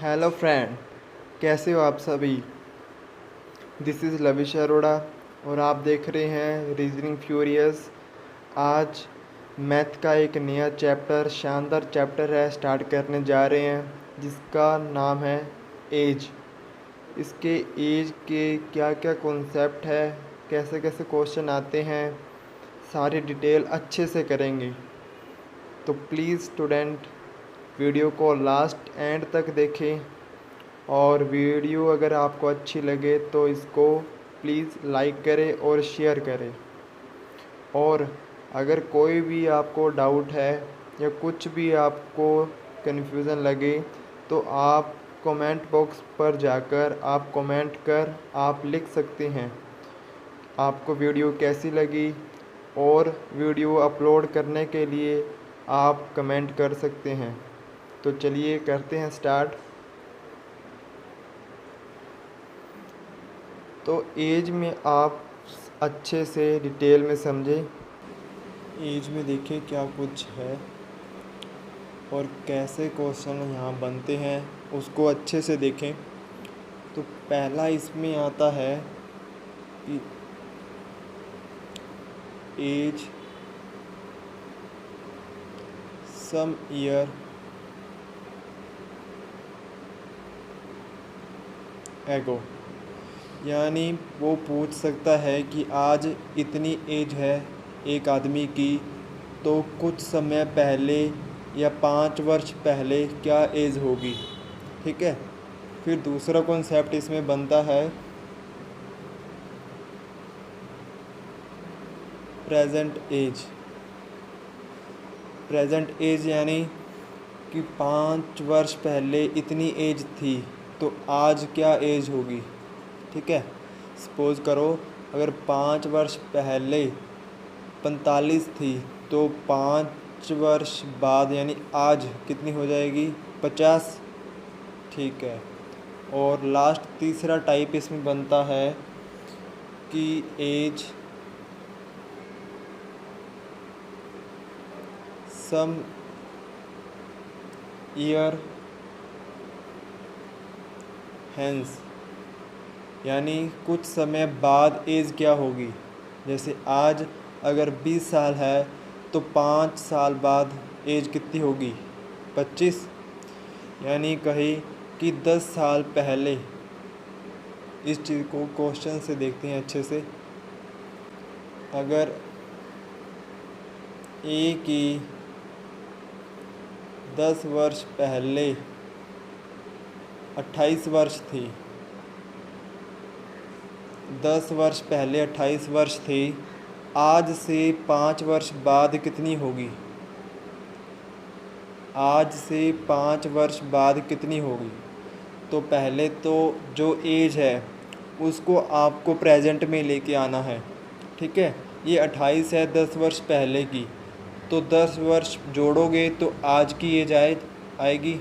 Hello friend, कैसे हो आप सभी। दिस इज़ लविश अरोड़ा और आप देख रहे हैं रीजनिंग फ्यूरियस। आज मैथ का एक नया चैप्टर, शानदार चैप्टर है, स्टार्ट करने जा रहे हैं, जिसका नाम है एज। इसके एज के क्या क्या कॉन्सेप्ट है, कैसे कैसे क्वेश्चन आते हैं, सारी डिटेल अच्छे से करेंगे। तो प्लीज़ स्टूडेंट, वीडियो को लास्ट एंड तक देखें और वीडियो अगर आपको अच्छी लगे तो इसको प्लीज़ लाइक करें और शेयर करें। और अगर कोई भी आपको डाउट है या कुछ भी आपको कन्फ्यूज़न लगे तो आप कमेंट बॉक्स पर जाकर आप कमेंट कर आप लिख सकते हैं आपको वीडियो कैसी लगी, और वीडियो अपलोड करने के लिए आप कमेंट कर सकते हैं। तो चलिए करते हैं स्टार्ट। तो एज में आप अच्छे से डिटेल में समझें। एज में देखिए क्या कुछ है और कैसे क्वेश्चन यहाँ बनते हैं, उसको अच्छे से देखें। तो पहला इसमें आता है कि एज सम ईयर एगो, यानी वो पूछ सकता है कि आज इतनी एज है एक आदमी की, तो कुछ समय पहले या 5 वर्ष पहले क्या एज होगी। ठीक है। फिर दूसरा कॉन्सेप्ट इसमें बनता है प्रेजेंट एज। प्रेजेंट एज यानी कि 5 वर्ष पहले इतनी एज थी तो आज क्या एज होगी। ठीक है। सपोज़ करो अगर 5 वर्ष पहले 45 थी तो 5 वर्ष बाद यानी आज कितनी हो जाएगी, 50। ठीक है। और लास्ट तीसरा टाइप इसमें बनता है कि एज सम ईयर हेंस, यानी कुछ समय बाद एज क्या होगी। जैसे आज अगर 20 साल है तो 5 साल बाद एज कितनी होगी, 25। यानी कहीं कि 10 साल पहले। इस चीज़ को क्वेश्चन से देखते हैं अच्छे से। अगर ए की 10 वर्ष पहले 28 वर्ष थी, 10 वर्ष पहले 28 वर्ष थी, आज से 5 वर्ष बाद कितनी होगी। आज से 5 वर्ष बाद कितनी होगी। तो पहले तो जो एज है उसको आपको प्रेजेंट में लेके आना है। ठीक है। ये 28 है 10 वर्ष पहले की, तो 10 वर्ष जोड़ोगे तो आज की एज आएगी,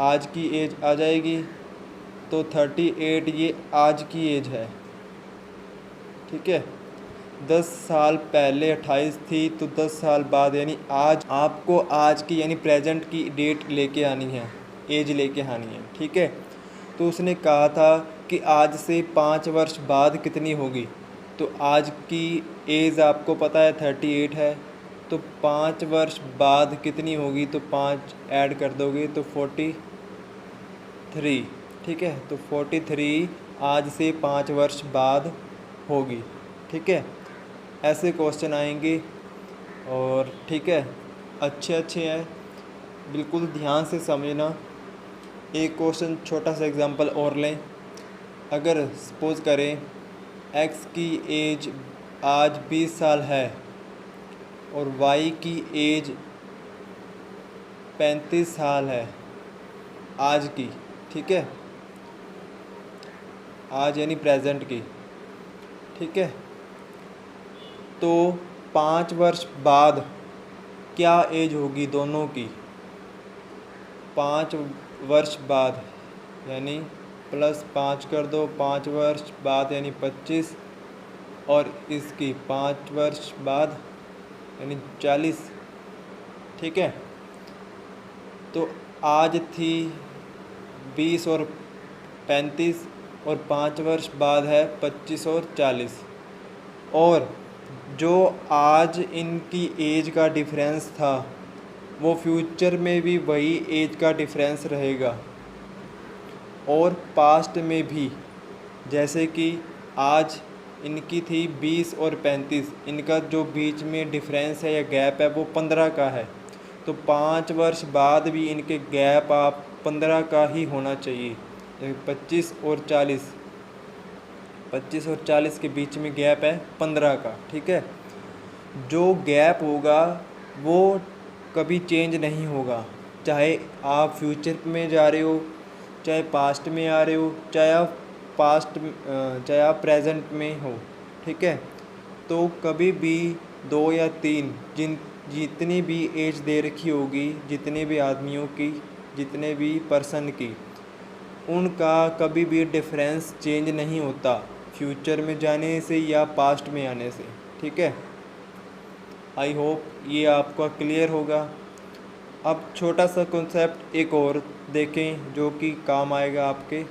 आज की एज आ जाएगी। तो 38 ये आज की एज है। ठीक है। 10 साल पहले 28 थी तो 10 साल बाद यानी आज आपको आज की यानी प्रेजेंट की डेट लेके आनी है, एज लेके आनी है। ठीक है। तो उसने कहा था कि आज से 5 वर्ष बाद कितनी होगी। तो आज की एज आपको पता है 38 है, तो 5 वर्ष बाद कितनी होगी, तो 5 ऐड कर दोगे तो 43। ठीक है। तो 43 आज से 5 वर्ष बाद होगी। ठीक है। ऐसे क्वेश्चन आएंगे और ठीक है, अच्छे हैं, बिल्कुल ध्यान से समझना। एक क्वेश्चन छोटा सा एग्जांपल और लें। अगर सपोज़ करें x की एज आज 20 साल है और y की एज 35 साल है आज की। ठीक है। आज यानी प्रेजेंट की। ठीक है। तो 5 वर्ष बाद क्या एज होगी दोनों की। 5 वर्ष बाद यानी +5 कर दो, 5 वर्ष बाद यानी 25, और इसकी 5 वर्ष बाद यानी 40। ठीक है। तो आज थी 20 और 35, और 5 वर्ष बाद है 25 और 40। और जो आज इनकी एज का डिफरेंस था वो फ्यूचर में भी वही एज का डिफरेंस रहेगा, और पास्ट में भी। जैसे कि आज इनकी थी 20 और 35, इनका जो बीच में डिफरेंस है या गैप है वो 15 का है, तो 5 वर्ष बाद भी इनके गैप आप 15 का ही होना चाहिए। 25 और 40 के बीच में गैप है 15 का, ठीक है। जो गैप होगा वो कभी चेंज नहीं होगा, चाहे आप फ्यूचर में जा रहे हो, चाहे पास्ट में आ रहे हो, चाहे आप प्रेजेंट में हो, ठीक है। तो कभी भी 2 या 3 जितनी भी एज दे रखी होगी, जितने भी आदमियों की, जितने भी पर्सन की, उनका कभी भी डिफरेंस चेंज नहीं होता फ्यूचर में जाने से या पास्ट में आने से, ठीक है। आई होप ये आपका क्लियर होगा। अब छोटा सा कॉन्सेप्ट एक और देखें जो कि काम आएगा आपके।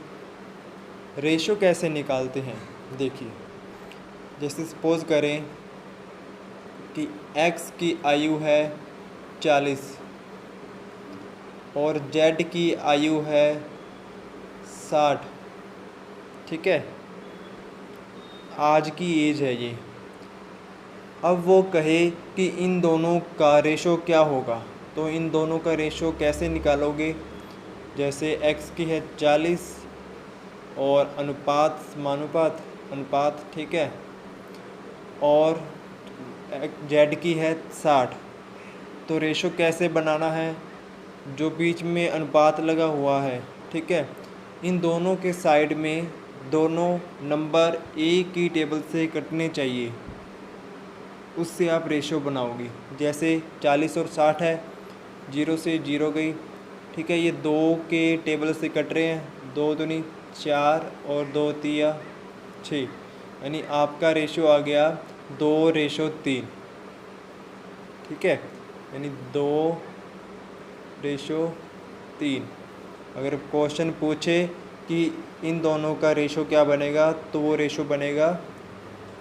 रेशो कैसे निकालते हैं, देखिए। जैसे सपोज़ करें कि x की आयु है 40 और z की आयु है 60, ठीक है। आज की एज है ये। अब वो कहे कि इन दोनों का रेशो क्या होगा, तो इन दोनों का रेशो कैसे निकालोगे। जैसे x की है 40 और अनुपात, ठीक है, और z की है 60, तो रेशो कैसे बनाना है। जो बीच में अनुपात लगा हुआ है, ठीक है, इन दोनों के साइड में दोनों नंबर एक ही टेबल से कटने चाहिए, उससे आप रेशो बनाओगी। जैसे 40 और 60 है, 0 से 0 गई, ठीक है। ये 2 के टेबल से कट रहे हैं, 2 दूनी 4 और 2 तिया 6, यानी आपका रेशो आ गया 2:3, ठीक है, यानी 2:3। अगर क्वेश्चन पूछे कि इन दोनों का रेशो क्या बनेगा, तो वो रेशो बनेगा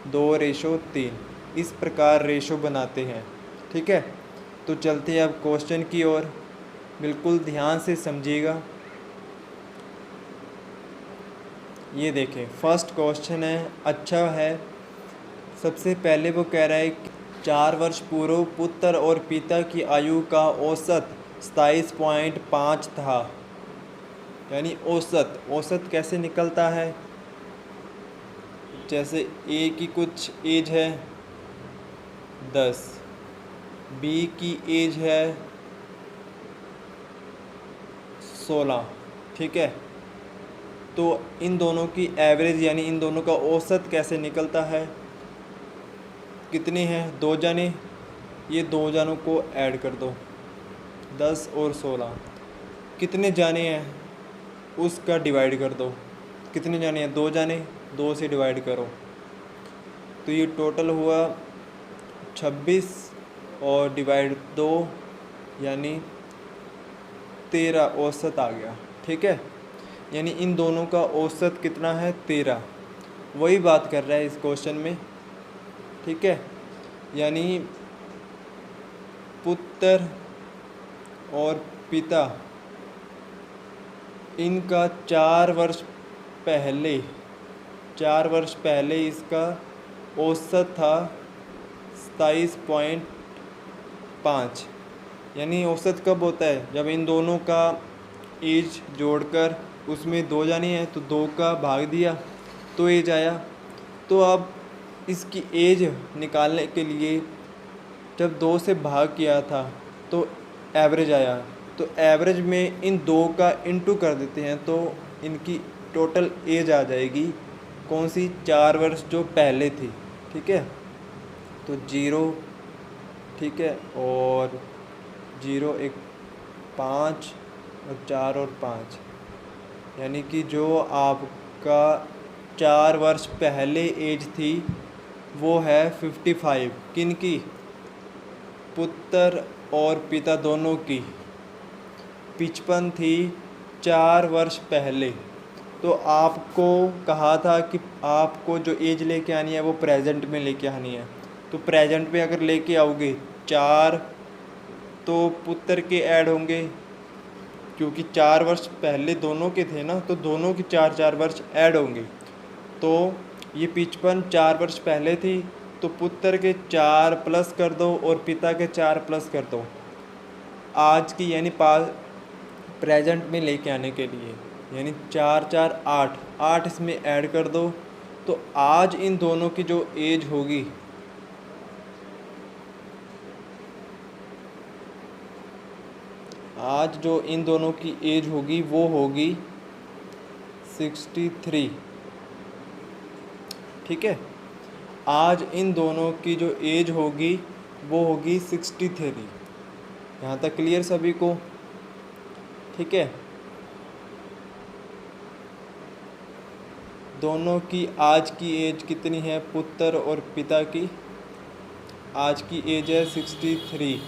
2:3। इस प्रकार रेशो बनाते हैं, ठीक है। तो चलते हैं अब क्वेश्चन की ओर, बिल्कुल ध्यान से समझिएगा। ये देखें, फर्स्ट क्वेश्चन है, अच्छा है। सबसे पहले वो कह रहा है कि 4 वर्ष पूर्व पुत्र और पिता की आयु का औसत 27.5 था। यानी औसत कैसे निकलता है। जैसे ए की कुछ एज है 10, बी की एज है 16, ठीक है। तो इन दोनों की एवरेज यानी इन दोनों का औसत कैसे निकलता है। कितने हैं, 2 जाने, ये 2 जानों को ऐड कर दो, 10 और 16। कितने जाने हैं उसका डिवाइड कर दो। कितने जाने हैं, 2 जाने, 2 से डिवाइड करो, तो ये टोटल हुआ 26 और डिवाइड 2 यानी 13 औसत आ गया, ठीक है। यानी इन दोनों का औसत कितना है, 13। वही बात कर रहा है इस क्वेश्चन में, ठीक है। यानी पुत्र और पिता, इनका 4 वर्ष पहले इसका औसत था 27.5। यानी औसत कब होता है, जब इन दोनों का एज जोड़कर उसमें 2 जाने हैं तो 2 का भाग दिया तो एज आया। तो अब इसकी एज निकालने के लिए जब 2 से भाग किया था तो एवरेज आया, तो एवरेज में इन 2 का इंटू कर देते हैं तो इनकी टोटल एज आ जाएगी कौन सी, 4 वर्ष जो पहले थी, ठीक है। तो 0, ठीक है, और 0 1 5 और 4 और 5, यानी कि जो आपका 4 वर्ष पहले एज थी वो है 55। किन की, पुत्र और पिता दोनों की। 55 थी 4 वर्ष पहले, तो आपको कहा था कि आपको जो एज लेके आनी है वो प्रेजेंट में लेके आनी है। तो प्रेजेंट में अगर लेके आओगे 4, तो पुत्र के ऐड होंगे, क्योंकि 4 वर्ष पहले दोनों के थे ना, तो दोनों के 4-4 वर्ष ऐड होंगे। तो ये 55 4 वर्ष पहले थी, तो पुत्र के 4 प्लस कर दो और पिता के 4 प्लस कर दो आज की, यानी प्रेजेंट में लेके आने के लिए, यानी 4-4 8 इसमें ऐड कर दो। तो आज इन दोनों की जो एज होगी, आज जो इन दोनों की एज होगी वो होगी 63। ठीक है, आज इन दोनों की जो एज होगी वो होगी 63। यहाँ तक क्लियर सभी को? ठीक है, दोनों की आज की एज कितनी है, पुत्र और पिता की आज की एज है 63।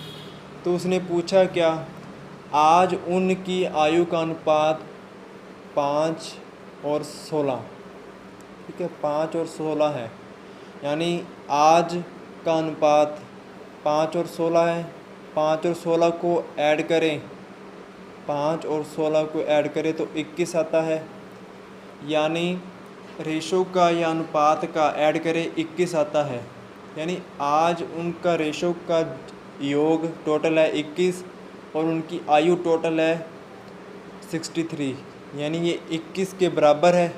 तो उसने पूछा क्या, आज उनकी आयु का अनुपात 5 और 16। ठीक है, 5 और 16 है, यानी आज का अनुपात 5 और 16 है। 5 और 16 को ऐड करें, 5 और 16 को ऐड करें तो 21 आता है, यानी रेशो का या अनुपात का ऐड करें 21 आता है। यानी आज उनका रेशो का योग टोटल है 21 और उनकी आयु टोटल है 63, यानी ये 21 के बराबर है।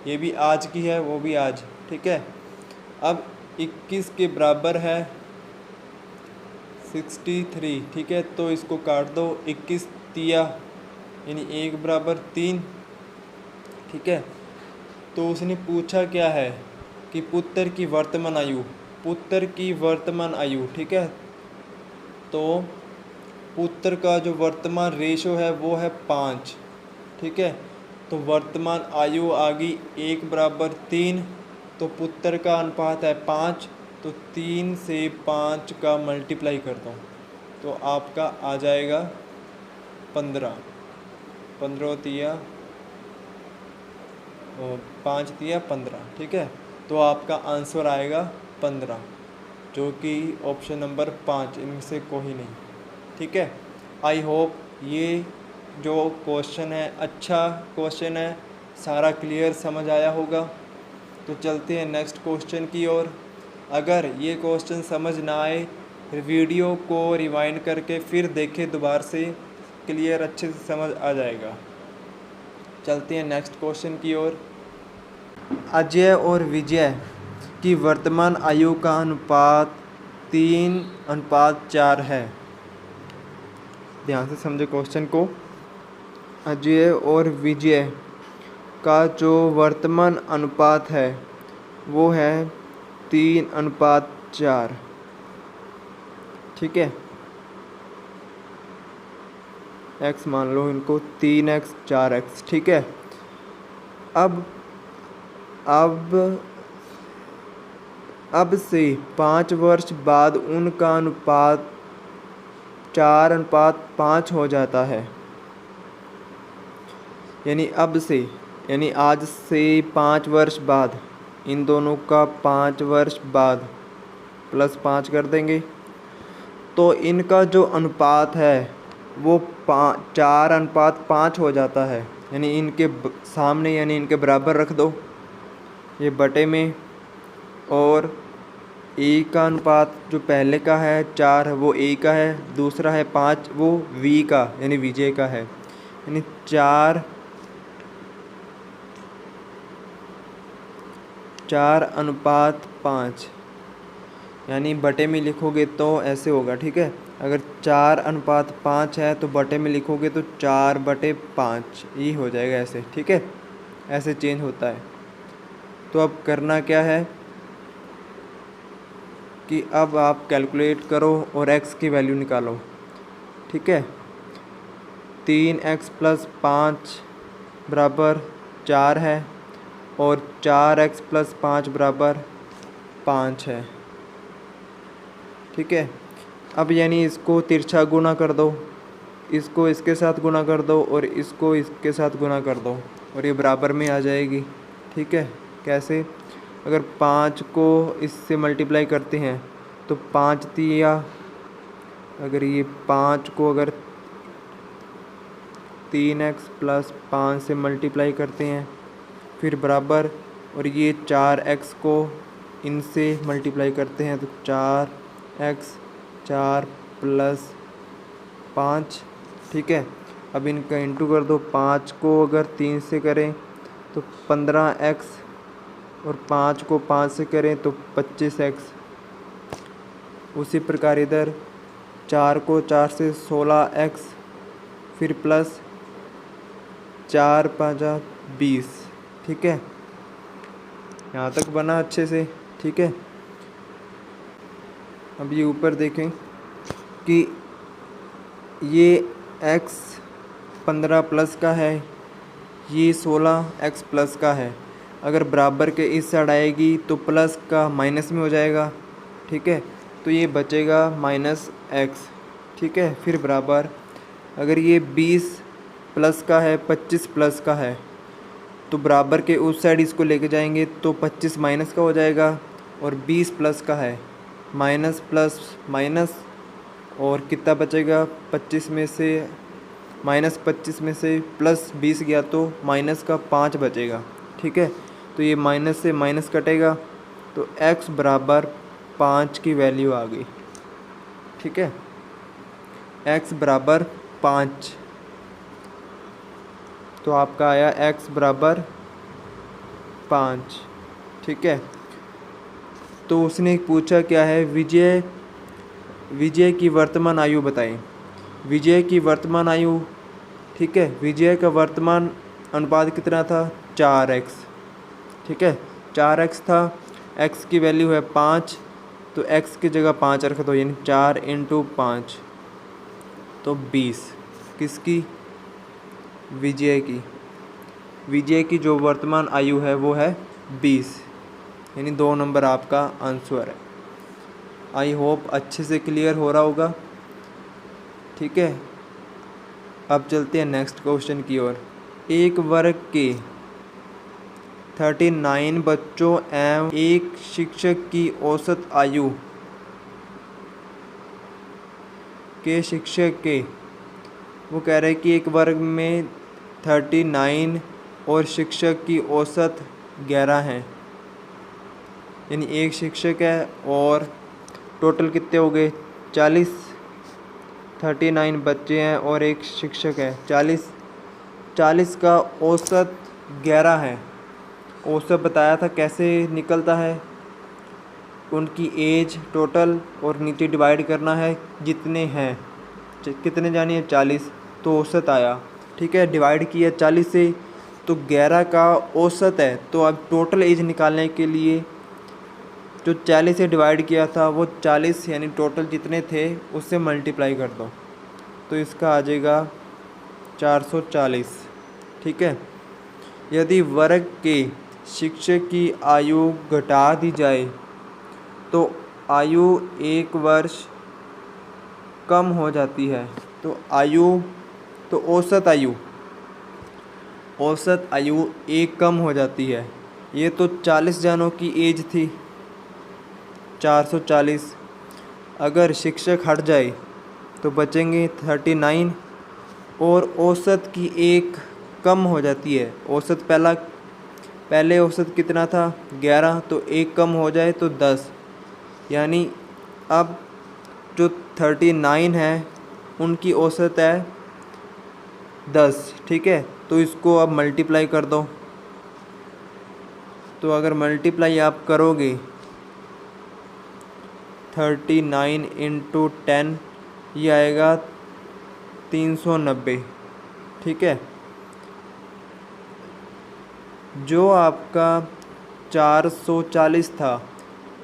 ये भी आज की है, वो भी आज। ठीक है, अब 21 के बराबर है 63। ठीक है, तो इसको काट दो, 21 तिया यानी 1 बराबर 3। ठीक है, तो उसने पूछा क्या है कि पुत्र की वर्तमान आयु, पुत्र की वर्तमान आयु। ठीक है, तो पुत्र का जो वर्तमान रेशो है वो है 5। ठीक है, तो वर्तमान आयु आ गई 1 बराबर 3, तो पुत्र का अनुपात है 5, तो 3 से 5 का मल्टीप्लाई कर दो तो आपका आ जाएगा 15। 15 तिया 5 तिया 15। ठीक है, तो आपका आंसर आएगा 15, जो कि ऑप्शन नंबर 5 इनमें से कोई नहीं। ठीक है, आई होप ये जो क्वेश्चन है अच्छा क्वेश्चन है, सारा क्लियर समझ आया होगा। तो चलते हैं नेक्स्ट क्वेश्चन की ओर। अगर ये क्वेश्चन समझ ना आए, वीडियो को रिवाइंड करके फिर देखें दोबारा से, क्लियर अच्छे से समझ आ जाएगा। चलते हैं नेक्स्ट क्वेश्चन की ओर। अजय और विजय की वर्तमान आयु का अनुपात 3:4 है। ध्यान से समझे क्वेश्चन को। अजय और विजय का जो वर्तमान अनुपात है वो है 3:4। ठीक है, x मान लो इनको, 3x 4x। ठीक है, अब से 5 वर्ष बाद उनका अनुपात 4:5 हो जाता है। यानी अब से, यानी आज से 5 वर्ष बाद, इन दोनों का 5 वर्ष बाद प्लस 5 कर देंगे, तो इनका जो अनुपात है वो 4:5 हो जाता है। यानी इनके सामने, यानी इनके बराबर रख दो ये बटे में, और ए का अनुपात जो पहले का है 4 वो ए का है, दूसरा है 5 वो वी का यानी विजय का है। यानी 4:5, यानी बटे में लिखोगे तो ऐसे होगा। ठीक है, अगर 4:5 है तो बटे में लिखोगे तो 4/5 ही हो जाएगा ऐसे। ठीक है, ऐसे चेंज होता है। तो अब करना क्या है कि अब आप कैलकुलेट करो और x की वैल्यू निकालो। ठीक है, 3x + 5 बराबर 4 है और 4x + 5 बराबर 5 है। ठीक है, अब यानी इसको तिरछा गुना कर दो इसको इसके साथ गुना कर दो और इसको इसके साथ गुना कर दो और ये बराबर में आ जाएगी। ठीक है, कैसे? अगर 5 को इससे मल्टीप्लाई करते हैं तो 5 तिया, अगर ये 5 को अगर 3x + 5 से मल्टीप्लाई करते हैं फिर बराबर, और ये 4x को इनसे मल्टीप्लाई करते हैं तो 4x 4 + 5। ठीक है, अब इनका इंटू कर दो। 5 को अगर 3 से करें तो 15x और 5 को 5 से करें तो 25x। उसी प्रकार इधर 4 को 4 से 16x फिर प्लस 4 × 5 = 20। ठीक है, यहाँ तक बना अच्छे से। ठीक है, अब ये ऊपर देखें कि ये x 15 प्लस का है, ये 16x प्लस का है। अगर बराबर के इस साइड आएगी तो प्लस का माइनस में हो जाएगा। ठीक है, तो ये बचेगा -x। ठीक है, फिर बराबर अगर ये 20 प्लस का है 25 प्लस का है तो बराबर के उस साइड इसको लेके जाएंगे तो 25 माइनस का हो जाएगा, और 20 प्लस का है माइनस प्लस माइनस, और कितना बचेगा? 25 में से -25 में से प्लस 20 गया तो माइनस का 5 बचेगा। ठीक है, तो ये माइनस से माइनस कटेगा तो x बराबर 5 की वैल्यू आ गई। ठीक है, x बराबर 5, तो आपका आया x बराबर 5। ठीक है, तो उसने पूछा क्या है, विजय की वर्तमान आयु बताएं। विजय की वर्तमान आयु, ठीक है, विजय का वर्तमान अनुपात कितना था? 4x। ठीक है, 4x था, x की वैल्यू है 5 तो x की जगह 5 रख दो, यानी 4 × 5 तो 20। किसकी? विजय की जो वर्तमान आयु है वो है 20, यानी 2 नंबर आपका आंसर है। आई होप अच्छे से क्लियर हो रहा होगा। ठीक है, अब चलते हैं नेक्स्ट क्वेश्चन की ओर। एक वर्ग के 39 बच्चों एवं एक शिक्षक की औसत आयु के शिक्षक के, वो कह रहे हैं कि एक वर्ग में 39 और शिक्षक की औसत 11 है, यानी एक शिक्षक है और टोटल कितने हो गए? 40। 39 बच्चे हैं और एक शिक्षक है, 40 का औसत 11 है। औसत बताया था कैसे निकलता है, उनकी एज टोटल और नीचे डिवाइड करना है जितने हैं, कितने जानिए 40, तो औसत आया। ठीक है, डिवाइड किया 40 से तो 11 का औसत है। तो अब टोटल एज निकालने के लिए जो 40 से डिवाइड किया था वो 40, यानी टोटल जितने थे उससे मल्टीप्लाई कर दो तो इसका आ जाएगा 440। ठीक है, यदि वर्ग के शिक्षक की आयु घटा दी जाए तो आयु 1 वर्ष कम हो जाती है। तो औसत आयु 1 कम हो जाती है। ये तो 40 जनों की एज थी, 440। अगर शिक्षक हट जाए तो बचेंगे 39 और औसत की 1 कम हो जाती है। औसत पहले औसत कितना था? 11, तो 1 कम हो जाए तो 10, यानी अब जो 39 है उनकी औसत है 10। ठीक है, तो इसको अब मल्टीप्लाई कर दो। तो अगर मल्टीप्लाई आप करोगे 39 × 10 ये आएगा 390। ठीक है, जो आपका 440 था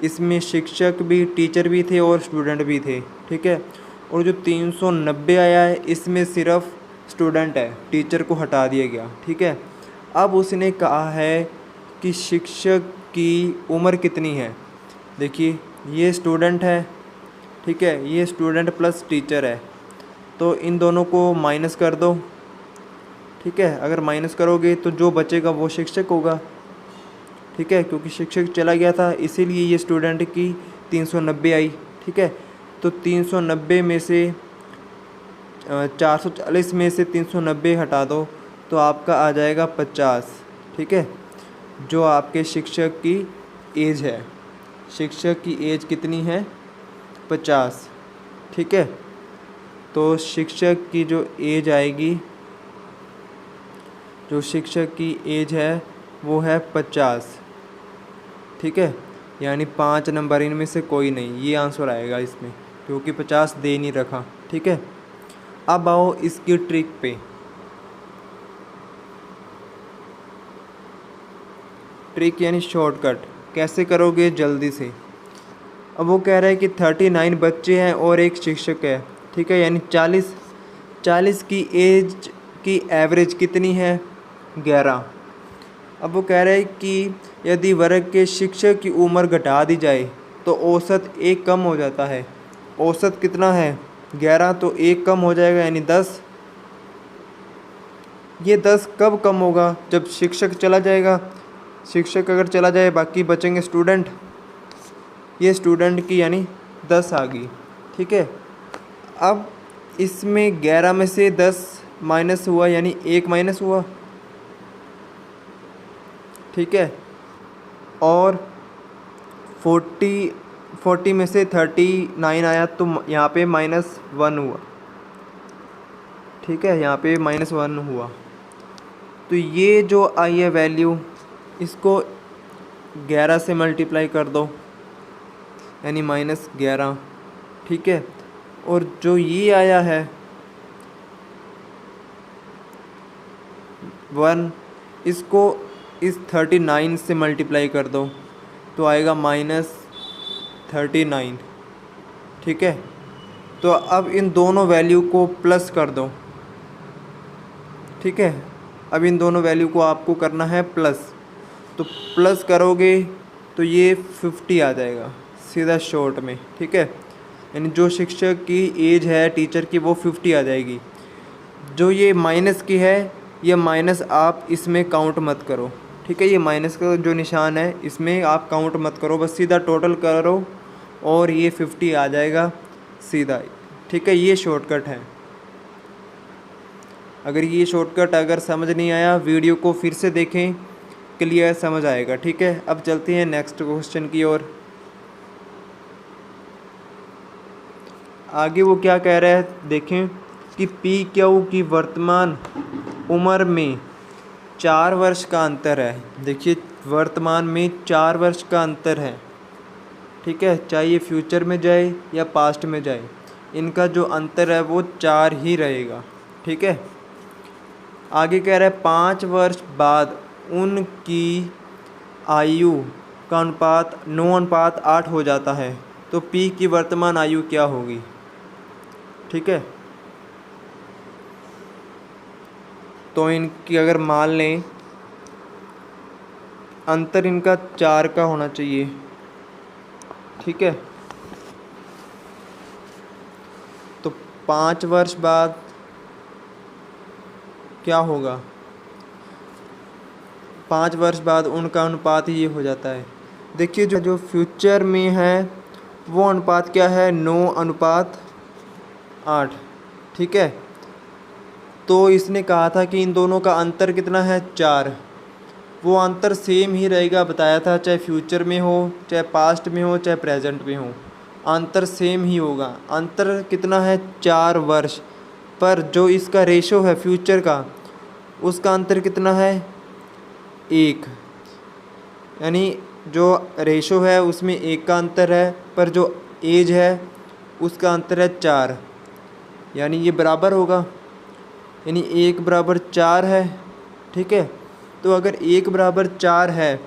इसमें शिक्षक भी, टीचर भी थे और स्टूडेंट भी थे। ठीक है, और जो 390 आया है इसमें सिर्फ स्टूडेंट है, टीचर को हटा दिया गया। ठीक है, अब उसने कहा है कि शिक्षक की उम्र कितनी है। देखिए ये स्टूडेंट है, ठीक है, ये स्टूडेंट प्लस टीचर है, तो इन दोनों को माइनस कर दो। ठीक है, अगर माइनस करोगे तो जो बचेगा वो शिक्षक होगा। ठीक है, क्योंकि शिक्षक चला गया था इसीलिए ये स्टूडेंट की 390 आई। ठीक है, तो 390 में से 440 में से 390 हटा दो तो आपका आ जाएगा 50। ठीक है, जो आपके शिक्षक की एज है। शिक्षक की एज कितनी है? 50। ठीक है, तो शिक्षक की जो एज आएगी, जो शिक्षक की एज है वो है 50। ठीक है, यानी 5 नंबर इनमें से कोई नहीं, ये आंसर आएगा इसमें, क्योंकि 50 दे नहीं रखा। ठीक है, अब आओ इसकी ट्रिक पे। ट्रिक यानी शॉर्टकट, कैसे करोगे जल्दी से। अब वो कह रहा है कि 39 बच्चे हैं और एक शिक्षक है। ठीक है, यानी 40 की एज की एवरेज कितनी है? 11। अब वो कह रहा है कि यदि वर्ग के शिक्षक की उम्र घटा दी जाए तो औसत 1 कम हो जाता है। औसत कितना है? 11, तो 1 कम हो जाएगा यानी 10। ये 10 कब कम होगा? जब शिक्षक चला जाएगा। शिक्षक अगर चला जाए बाकी बचेंगे स्टूडेंट। ये स्टूडेंट की यानी 10 आ गई। ठीक है, अब इसमें 11 में से 10 माइनस हुआ यानी 1 माइनस हुआ। ठीक है, और 40 में से 39 आया तो यहाँ पे -1 हुआ। ठीक है, यहाँ पे -1 हुआ। तो ये जो आई है वैल्यू, इसको 11 से मल्टीप्लाई कर दो यानी -11। ठीक है, और जो ये आया है 1, इसको इस 39 से मल्टीप्लाई कर दो तो आएगा -39। ठीक है, तो अब इन दोनों वैल्यू को प्लस कर दो। ठीक है, अब इन दोनों वैल्यू को आपको करना है प्लस। तो प्लस करोगे तो ये 50 आ जाएगा सीधा शॉर्ट में। ठीक है, यानी जो शिक्षक की एज है टीचर की वो 50 आ जाएगी। जो ये माइनस की है, ये माइनस आप इसमें काउंट मत करो। ठीक है, ये माइनस का जो निशान है इसमें आप काउंट मत करो, बस सीधा टोटल करो और ये 50 आ जाएगा सीधा। ठीक है, ये शॉर्टकट है। अगर ये शॉर्टकट अगर समझ नहीं आया, वीडियो को फिर से देखें, क्लियर समझ आएगा। ठीक है, अब चलते हैं नेक्स्ट क्वेश्चन की ओर। आगे वो क्या कह रहा है देखें कि पी क्यू की वर्तमान उम्र में 4 वर्ष का अंतर है। देखिए, वर्तमान में 4 वर्ष का अंतर है। ठीक है, चाहे ये फ्यूचर में जाए या पास्ट में जाए, इनका जो अंतर है वो 4 ही रहेगा। ठीक है, आगे कह रहा है 5 वर्ष बाद उनकी आयु का अनुपात 9:8 हो जाता है, तो पी की वर्तमान आयु क्या होगी। ठीक है, तो इनकी अगर मान लें अंतर इनका 4 का होना चाहिए। ठीक है, तो 5 वर्ष बाद क्या होगा? 5 वर्ष बाद उनका अनुपात ये हो जाता है। देखिए, जो फ्यूचर में है वो अनुपात क्या है? 9:8। ठीक है, तो इसने कहा था कि इन दोनों का अंतर कितना है? 4। वो अंतर सेम ही रहेगा, बताया था, चाहे फ्यूचर में हो, चाहे पास्ट में हो, चाहे प्रेजेंट में हो, अंतर सेम ही होगा। अंतर कितना है? 4 वर्ष। पर जो इसका रेशो है फ्यूचर का, उसका अंतर कितना है? 1। यानी जो रेशो है उसमें 1 का अंतर है, पर जो एज है उसका अंतर है 4, यानी ये बराबर होगा। यानी 1 बराबर 4 है। ठीक है, तो अगर 1 बराबर 4 है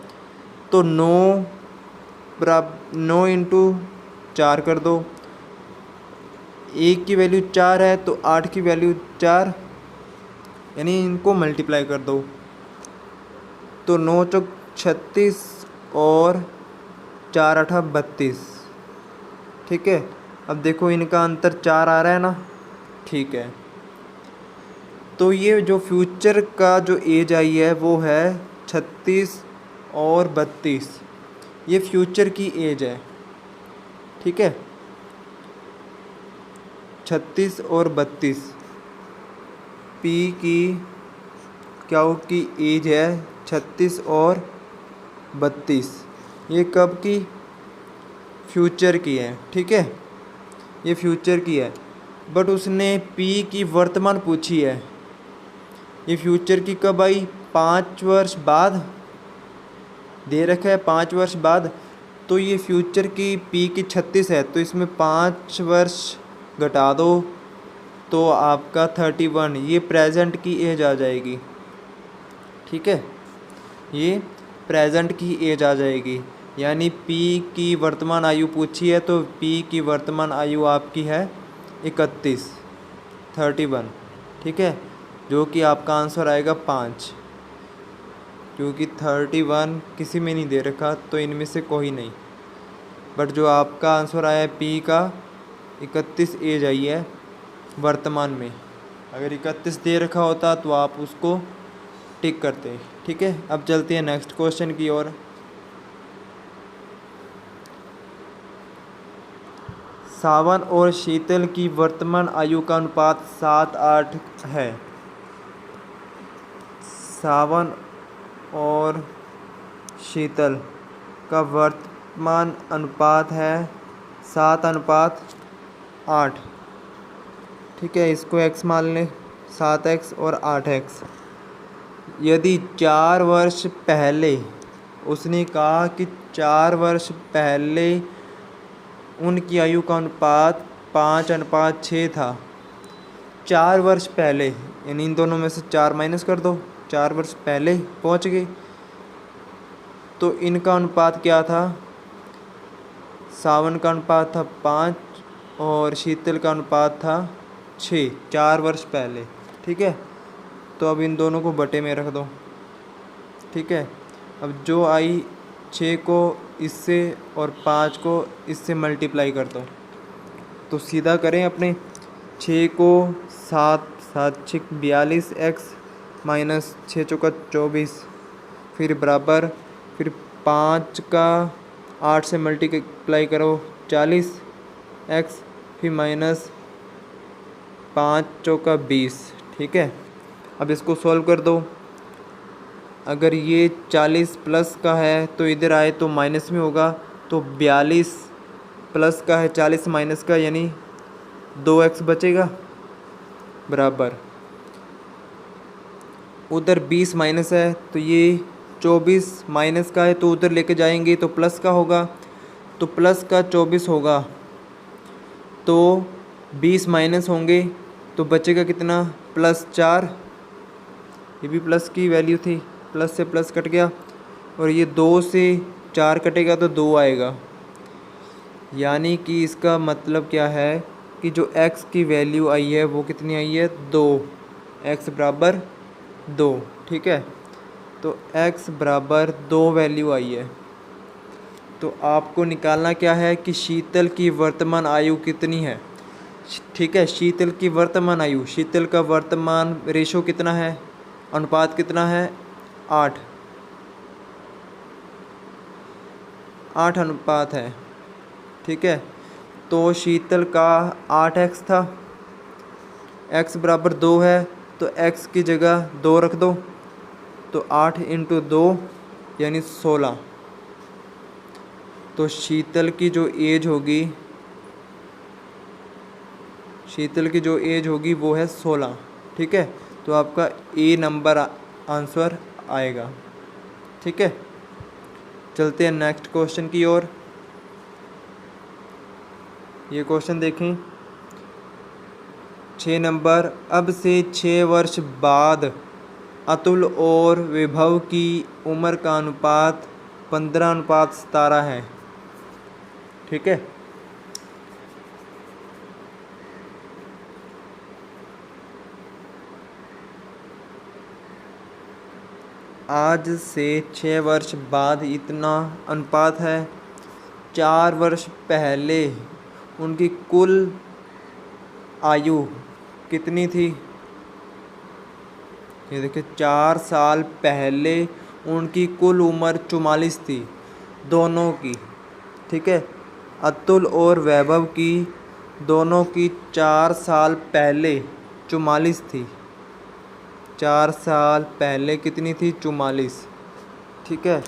तो 9 इंटू 4 कर दो। 1 की वैल्यू 4 है तो 8 की वैल्यू 4, यानी इनको मल्टीप्लाई कर दो तो 9 चौक 36 और 4 8 32। ठीक है, अब देखो इनका अंतर 4 आ रहा है ना, ठीक है, तो ये जो फ्यूचर का जो एज आई है वो है 36 और 32। ये फ्यूचर की एज है, ठीक है, 36 और 32 पी की क्या की एज है 36 और 32। ये कब की? फ्यूचर की है, ठीक है, ये फ्यूचर की है। बट उसने पी की वर्तमान पूछी है। ये फ्यूचर की कब आई? 5 वर्ष बाद दे रखा है, 5 वर्ष बाद। तो ये फ्यूचर की पी की 36 है, तो इसमें 5 वर्ष घटा दो तो आपका 31। ये प्रेजेंट की एज आ जाएगी, ठीक है, ये प्रेजेंट की एज आ जाएगी। यानी पी की वर्तमान आयु पूछी है तो पी की वर्तमान आयु आपकी है 31, ठीक है, जो कि आपका आंसर आएगा 5, क्योंकि 31 किसी में नहीं दे रखा तो इनमें से कोई नहीं। बट जो आपका आंसर आया है पी का 31 एज आई है वर्तमान में। अगर 31 दे रखा होता तो आप उसको टिक करते, ठीक है। अब चलते हैं नेक्स्ट क्वेश्चन की ओर। सावन और शीतल की वर्तमान आयु का अनुपात 7-8 है। सावन और शीतल का वर्तमान अनुपात है 7:8, ठीक है। इसको x मान लें, 7x और 8x। यदि 4 वर्ष पहले, उसने कहा कि 4 वर्ष पहले उनकी आयु का अनुपात 5:6 था। 4 वर्ष पहले, यानी इन दोनों में से 4 माइनस कर दो, 4 वर्ष पहले पहुंच गए। तो इनका अनुपात क्या था? सावन का अनुपात था 5 और शीतल का अनुपात था 6, 4 वर्ष पहले, ठीक है। तो अब इन दोनों को बटे में रख दो, ठीक है। अब जो आई 6 को इससे और 5 को इससे मल्टीप्लाई कर दो, तो सीधा करें अपने 6 को 7 7 6 42x माइनस 6 चौका 24, फिर बराबर, फिर 5 का 8 से मल्टीप्लाई करो 40x, फिर माइनस 5 चौका 20, ठीक है। अब इसको सॉल्व कर दो। अगर ये 40 प्लस का है तो इधर आए तो माइनस में होगा, तो 42 प्लस का है 40 माइनस का, यानी 2x बचेगा, बराबर उधर 20 माइनस है तो ये 24 माइनस का है, तो उधर लेके जाएंगे तो प्लस का होगा, तो प्लस का 24 होगा, तो 20 माइनस होंगे तो बचेगा कितना? +4। ये भी प्लस की वैल्यू थी, प्लस से प्लस कट गया, और ये 2 से 4 कटेगा तो 2 आएगा। यानी कि इसका मतलब क्या है कि जो x की वैल्यू आई है वो कितनी आई है? 2, x बराबर 2, ठीक है। तो x बराबर 2 वैल्यू आई है। तो आपको निकालना क्या है कि शीतल की वर्तमान आयु कितनी है, ठीक है। शीतल की वर्तमान आयु, शीतल का वर्तमान रेशो कितना है, अनुपात कितना है? 8 अनुपात है, ठीक है। तो शीतल का 8x था, x बराबर 2 है, तो x की जगह 2 रख दो, तो 8 × 2 यानी 16। तो शीतल की जो एज होगी, शीतल की जो एज होगी वो है 16, ठीक है। तो आपका ए नंबर आंसर आएगा, ठीक है। चलते हैं नेक्स्ट क्वेश्चन की ओर। ये क्वेश्चन देखें, 6 नंबर। अब से 6 वर्ष बाद अतुल और विभव की उम्र का अनुपात 15:17 है, ठीक है। आज से 6 वर्ष बाद इतना अनुपात है। 4 वर्ष पहले उनकी कुल आयु कितनी थी, ये देखिए 4 साल पहले उनकी कुल उम्र 44 थी दोनों की। ठीक है, अतुल और वैभव की दोनों की 4 साल पहले 44 थी। 4 साल पहले कितनी थी, 44। ठीक है,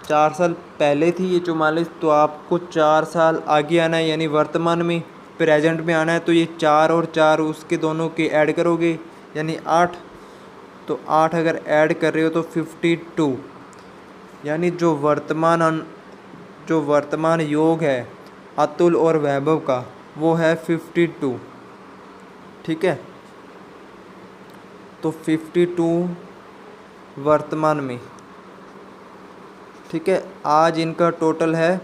4 साल पहले थी ये 44, तो आपको 4 साल आगे आना है, यानी वर्तमान में प्रेजेंट में आना है। तो ये 4 और 4 उसके दोनों के ऐड करोगे यानी 8। तो 8 अगर ऐड कर रहे हो तो 52, यानी जो वर्तमान योग है अतुल और वैभव का वो है 52। ठीक है, तो 52 वर्तमान में। ठीक है, आज इनका टोटल है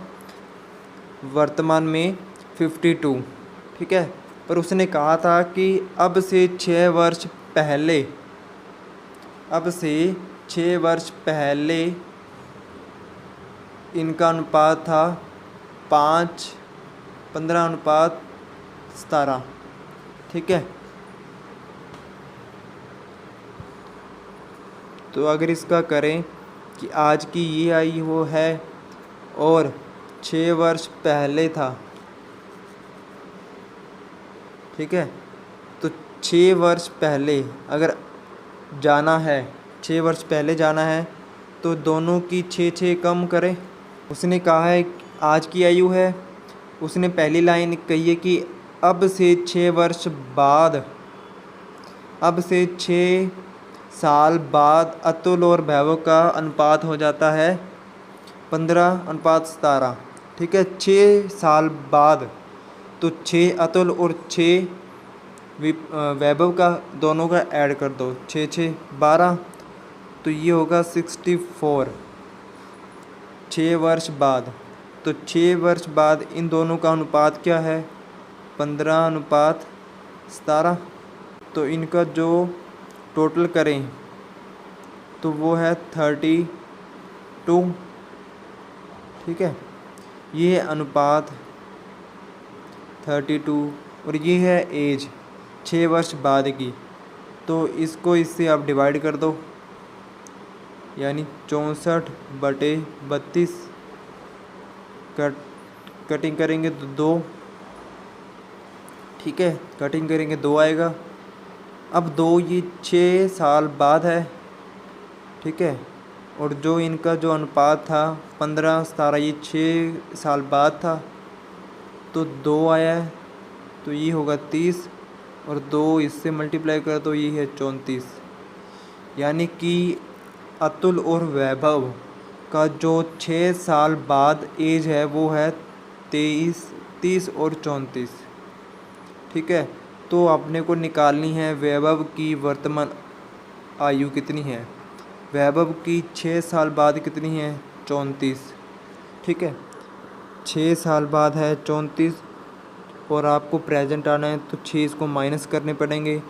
वर्तमान में 52। ठीक है, पर उसने कहा था कि अब से 6 वर्ष पहले इनका अनुपात था 15:17। ठीक है, तो अगर इसका करें कि आज की ये आई वो है और 6 वर्ष पहले था। ठीक है, तो 6 वर्ष पहले अगर जाना है, 6 वर्ष पहले जाना है तो दोनों की 6 कम करें। उसने कहा है आज की आयु है, उसने पहली लाइन कही है कि अब से 6 साल बाद अतुल और वैभव का अनुपात हो जाता है 15:17। ठीक है, 6 साल बाद, तो 6 अतुल और 6 वैभव का दोनों का ऐड कर दो, 6 6 12, तो ये होगा 64। 6 वर्ष बाद, तो 6 वर्ष बाद इन दोनों का अनुपात क्या है, 15:17। तो इनका जो टोटल करें तो वो है 32। ठीक है, ये है अनुपात 32 और ये है एज 6 वर्ष बाद की। तो इसको इससे आप डिवाइड कर दो, यानी 64/32। कटिंग करेंगे तो 2। ठीक है, कटिंग करेंगे 2 आएगा। अब 2 ये 6 साल बाद है। ठीक है, और जो इनका जो अनुपात था 15:17 ये 6 साल बाद था, तो 2 आया है, तो ये होगा 30 और 2 इससे मल्टीप्लाई कर तो ये है 34। यानी कि अतुल और वैभव का जो 6 साल बाद एज है वो है 30 और 34। ठीक है, तो अपने को निकालनी है वैभव की वर्तमान आयु कितनी है। वैभव की 6 साल बाद कितनी है, 34। ठीक है, 6 साल बाद है 34 और आपको प्रेजेंट आना है तो 6 इसको माइनस करने पड़ेंगे।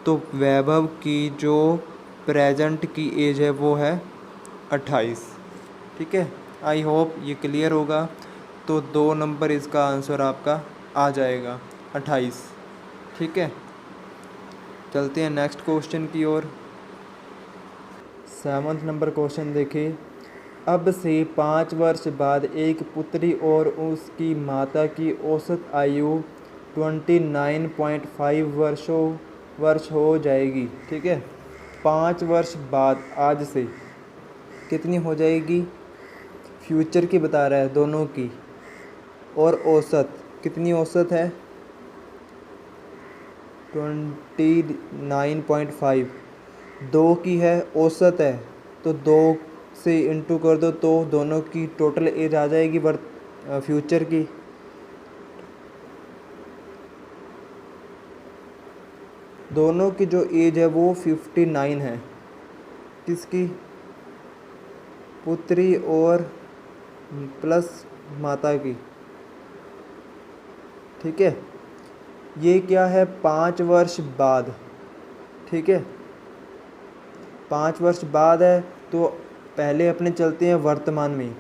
तो वैभव की जो प्रेजेंट की एज है वो है 28। ठीक है, आई होप ये क्लियर होगा। तो 2 नंबर इसका आंसर आपका आ जाएगा 28। ठीक है, चलते हैं नेक्स्ट क्वेश्चन की ओर। 7वां नंबर क्वेश्चन देखिए। अब से 5 वर्ष बाद एक पुत्री और उसकी माता की औसत आयु 29.5 वर्ष हो जाएगी। ठीक है, 5 वर्ष बाद आज से कितनी हो जाएगी, फ्यूचर की बता रहा है दोनों की, और औसत कितनी औसत है 29.5। 2 की है औसत है तो 2 से इंटू कर दो तो दोनों की टोटल एज आ जाएगी फ्यूचर की। दोनों की जो एज है वो 59 है, किसकी, पुत्री और प्लस माता की। ठीक है, ये क्या है 5 वर्ष बाद। ठीक है, 5 वर्ष बाद है तो पहले अपने चलते हैं वर्तमान में।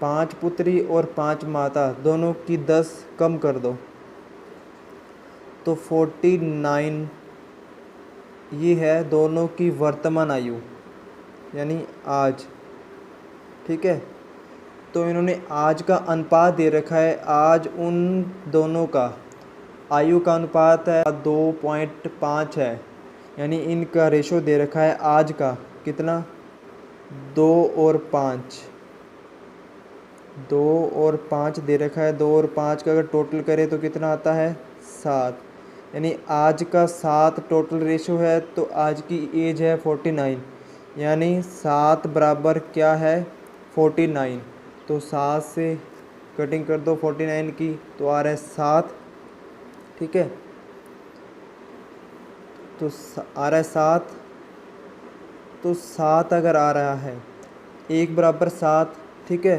5 पुत्री और 5 माता दोनों की 10 कम कर दो तो 49 ये है दोनों की वर्तमान आयु यानी आज। ठीक है, तो इन्होंने आज का अनुपात दे रखा है। आज उन दोनों का आयु का अनुपात है 2.5 है, यानी इनका रेशो दे रखा है आज का कितना 2 और 5। 2 और 5 दे रखा है। 2 और 5 का अगर टोटल करें तो कितना आता है 7, यानी आज का 7 टोटल रेशो है। तो आज की एज है 49, यानी 7 बराबर क्या है 49। तो 7 से कटिंग कर दो 49 की तो आ रहा है 7। ठीक है, तो आ रहा है 7। तो 7 अगर आ रहा है 1 बराबर 7। ठीक है,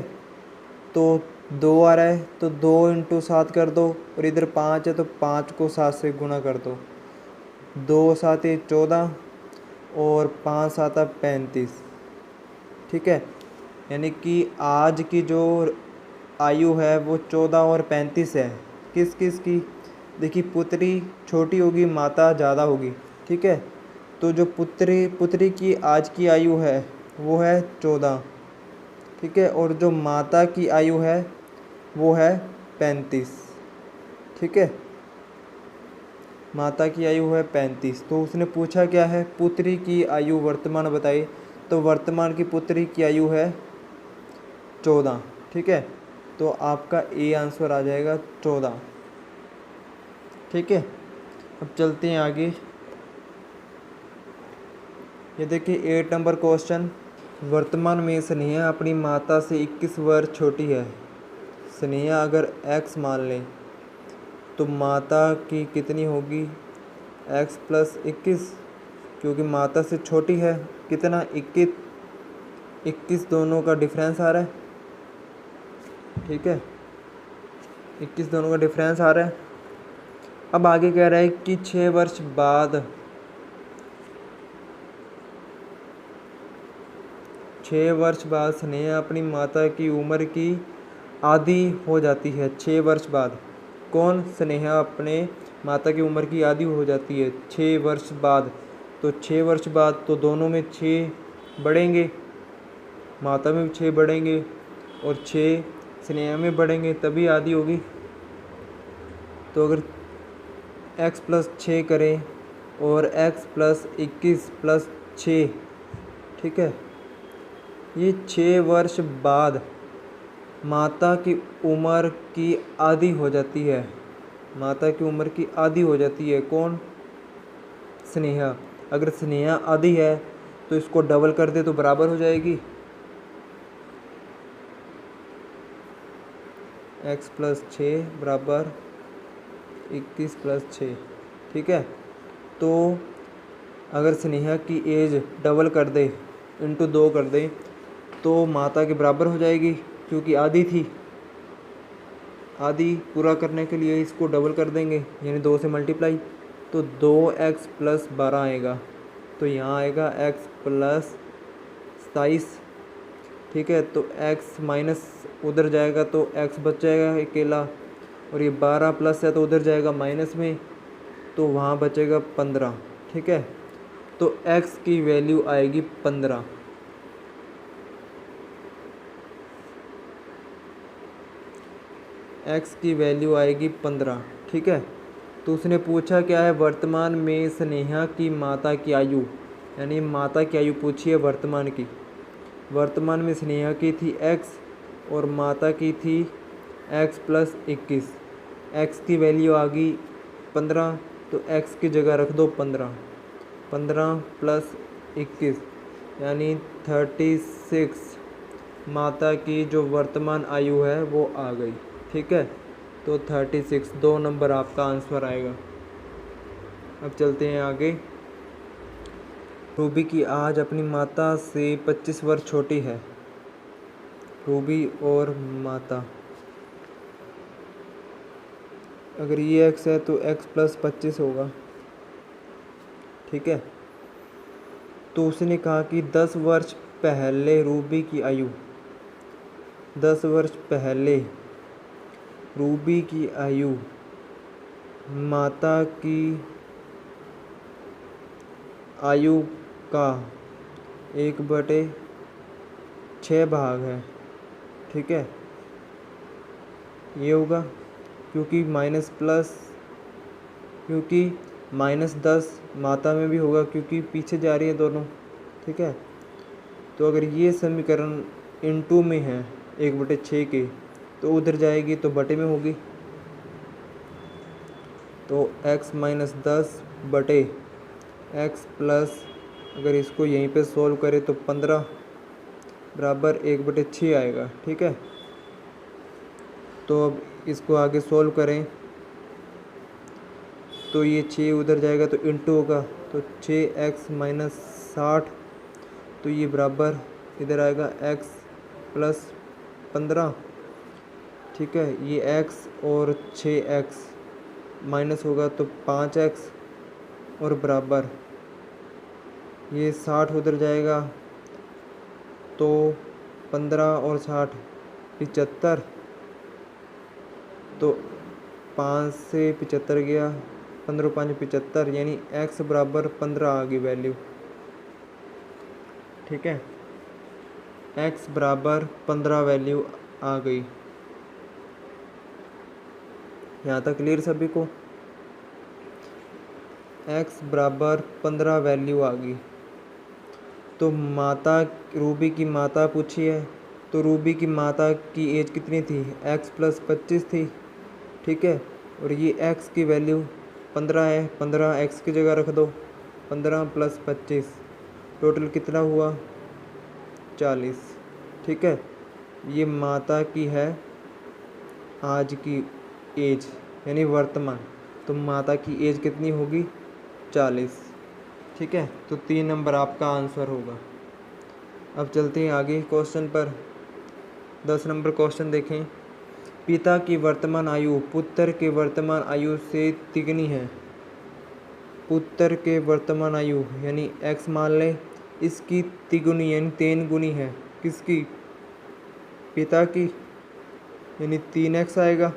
तो 2 आ रहा है तो 2 इंटू 7 कर दो, और इधर 5 है तो 5 को 7 से गुणा कर दो। 2 7 14 और 5 7 35। ठीक है, यानी कि आज की जो आयु है वो 14 और 35 है। किस किस की? देखिए, पुत्री छोटी होगी, माता ज़्यादा होगी। ठीक है, तो जो पुत्री की आज की आयु है वो है 14। ठीक है, और जो माता की आयु है वो है 35। ठीक है, माता की आयु है 35। तो उसने पूछा क्या है, पुत्री की आयु वर्तमान बताइए। तो वर्तमान की पुत्री की आयु है 14। ठीक है, तो आपका ए आंसर आ जाएगा 14। ठीक है, अब चलते हैं आगे। ये देखिए 8 नंबर क्वेश्चन। वर्तमान में स्नेहा अपनी माता से 21 वर्ष छोटी है। स्नेहा अगर x मान लें तो माता की कितनी होगी x प्लस 21, क्योंकि माता से छोटी है। कितना 21 दोनों का डिफरेंस आ रहा है। ठीक है, 21 दोनों का डिफरेंस आ रहा है। अब आगे कह रहा है कि 6 वर्ष बाद 6 वर्ष बाद स्नेहा अपनी माता की उम्र की आधी हो जाती है। 6 वर्ष बाद कौन? स्नेहा अपने माता की उम्र की आधी हो जाती है 6 वर्ष बाद। तो 6 वर्ष बाद तो दोनों में 6 बढ़ेंगे, माता में भी 6 बढ़ेंगे और 6 स्नेहा में बढ़ेंगे, तभी आधी होगी। तो अगर x प्लस 6 करें और x प्लस 21 प्लस 6, ठीक है, ये 6 वर्ष बाद माता की उम्र की आधी हो जाती है। माता की उम्र की आधी हो जाती है कौन? स्नेहा। अगर स्नेहा आधी है तो इसको डबल कर दे तो बराबर हो जाएगी। x प्लस 6 बराबर 21 प्लस 6। ठीक है, तो अगर स्नेहा की एज डबल कर दे, इंटू 2 कर दे, तो माता के बराबर हो जाएगी, क्योंकि आधी थी। आधी पूरा करने के लिए इसको डबल कर देंगे, यानी 2 से मल्टीप्लाई, तो 2x प्लस 12 आएगा। तो यहाँ आएगा x प्लस 27। ठीक है, तो x माइनस उधर जाएगा तो x बच जाएगा अकेला, और ये 12 प्लस है तो उधर जाएगा माइनस में, तो वहाँ बचेगा 15। ठीक है, तो x की वैल्यू आएगी 15। x की वैल्यू आएगी 15। ठीक है, तो उसने पूछा क्या है, वर्तमान में स्नेहा की माता की आयु, यानी माता की आयु पूछी है वर्तमान की। वर्तमान में स्नेहा की थी x और माता की थी x प्लस 21। x की वैल्यू आ गई 15, तो x की जगह रख दो 15। 15 प्लस 21 यानी 36 माता की जो वर्तमान आयु है वो आ गई। ठीक है, तो 36 2 नंबर आपका आंसर आएगा। अब चलते हैं आगे। रूबी की आज अपनी माता से 25 वर्ष छोटी है। रूबी और माता, अगर ये x है तो x प्लस 25 होगा। ठीक है, तो उसने कहा कि 10 वर्ष पहले रूबी की आयु, 10 वर्ष पहले रूबी की आयु माता की आयु का 1/6 भाग है, ठीक है, ये होगा क्योंकि -10 मात्रा में भी होगा क्योंकि पीछे जा रही है दोनों, ठीक है। तो अगर ये समीकरण इनटू में है 1/6 के, तो उधर जाएगी तो बटे में होगी, तो x - 10 बटे x प्लस, अगर इसको यहीं पे सॉल्व करें तो 15 बराबर 1/6 आएगा, ठीक है। तो अब इसको आगे सॉल्व करें तो ये 6 उधर जाएगा तो इंटू होगा, तो 6x - 60, तो ये बराबर इधर आएगा x प्लस 15, ठीक है। ये x और 6x माइनस होगा तो 5x और बराबर ये 60 उधर जाएगा तो 15 और 60 75, तो 5 से 75 गया, 15 5 75, यानी x बराबर 15 आ गई वैल्यू, ठीक है। x बराबर 15 वैल्यू आ गई। यहाँ तक क्लियर सभी को? x बराबर 15 वैल्यू आ गई। तो माता, रूबी की माता पूछी है, तो रूबी की माता की एज कितनी थी? x प्लस 25 थी, ठीक है। और ये x की वैल्यू 15 है, 15 x की जगह रख दो, 15 प्लस 25 टोटल कितना हुआ? 40, ठीक है। ये माता की है आज की एज, यानी वर्तमान, तो माता की एज कितनी होगी? 40, ठीक है। तो 3 नंबर आपका आंसर होगा। अब चलते हैं आगे क्वेश्चन पर। 10 नंबर क्वेश्चन देखें। पिता की वर्तमान आयु पुत्र के वर्तमान आयु से तिगुनी है। पुत्र के वर्तमान आयु यानी x मान लें, इसकी तिगुनी यानी 3 गुनी है। किसकी? पिता की, यानी 3x आएगा,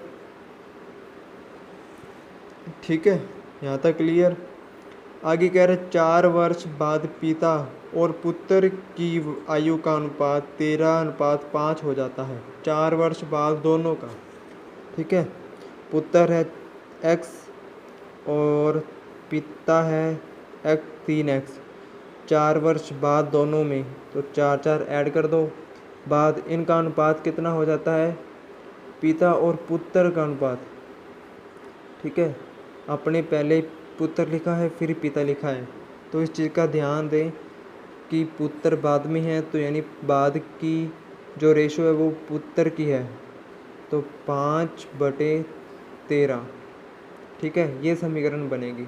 ठीक है। यहाँ तक क्लियर? आगे कह रहे 4 वर्ष बाद पिता और पुत्र की आयु का अनुपात 13:5 हो जाता है। 4 वर्ष बाद दोनों का, ठीक है। पुत्र है x और पिता है 3x। 4 वर्ष बाद दोनों में, तो 4 4 ऐड कर दो, बाद इनका अनुपात कितना हो जाता है? पिता और पुत्र का अनुपात, ठीक है। अपने पहले पुत्र लिखा है फिर पिता लिखा है, तो इस चीज़ का ध्यान दें कि पुत्र बाद में है, तो यानी बाद की जो रेशो है वो पुत्र की है, तो 5/13, ठीक है। ये समीकरण बनेगी।